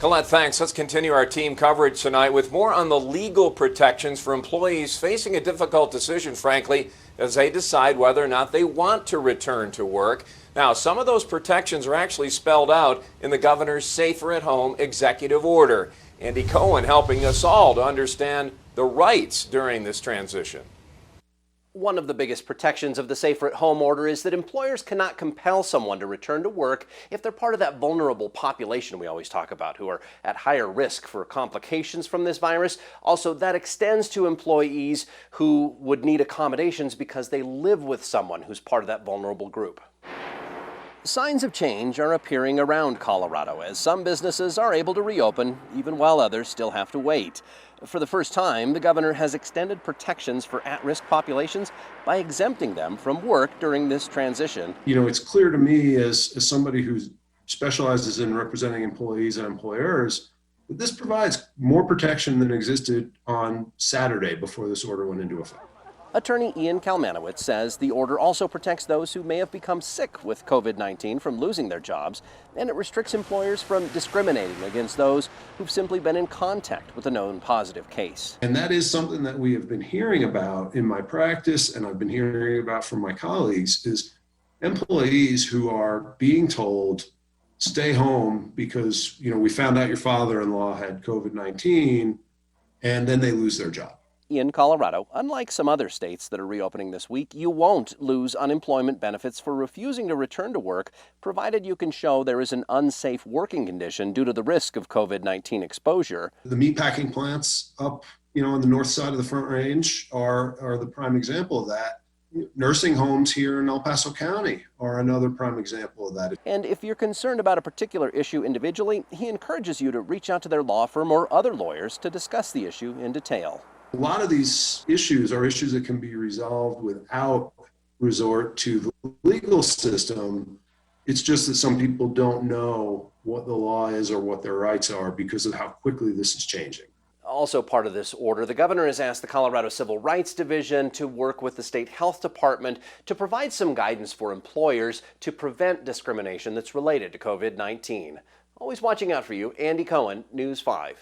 Colette, thanks. Let's continue our team coverage tonight with more on the legal protections for employees facing a difficult decision, frankly, as they decide whether or not they want to return to work. Now, some of those protections are actually spelled out in the governor's Safer at Home executive order. Andy Cohen helping us all to understand the rights during this transition. One of the biggest protections of the Safer at Home order is that employers cannot compel someone to return to work if they're part of that vulnerable population we always talk about, who are at higher risk for complications from this virus. Also, that extends to employees who would need accommodations because they live with someone who's part of that vulnerable group. Signs of change are appearing around Colorado as some businesses are able to reopen, even while others still have to wait. For the first time, the governor has extended protections for at-risk populations by exempting them from work during this transition. You know, it's clear to me as somebody who specializes in representing employees and employers that this provides more protection than existed on Saturday before this order went into effect. Attorney Ian Kalmanowitz says the order also protects those who may have become sick with COVID-19 from losing their jobs, and it restricts employers from discriminating against those who've simply been in contact with a known positive case. And that is something that we have been hearing about in my practice, and I've been hearing about from my colleagues, is employees who are being told, stay home because, you know, we found out your father-in-law had COVID-19, and then they lose their job. In Colorado, unlike some other states that are reopening this week, you won't lose unemployment benefits for refusing to return to work, provided you can show there is an unsafe working condition due to the risk of COVID-19 exposure. The meatpacking plants up, on the north side of the Front Range are the prime example of that. Nursing homes here in El Paso County are another prime example of that. And if you're concerned about a particular issue individually, he encourages you to reach out to their law firm or other lawyers to discuss the issue in detail. A lot of these issues are issues that can be resolved without resort to the legal system. It's just that some people don't know what the law is or what their rights are because of how quickly this is changing. Also part of this order, the governor has asked the Colorado Civil Rights Division to work with the state health department to provide some guidance for employers to prevent discrimination that's related to COVID-19. Always watching out for you, Andy Cohen, News 5.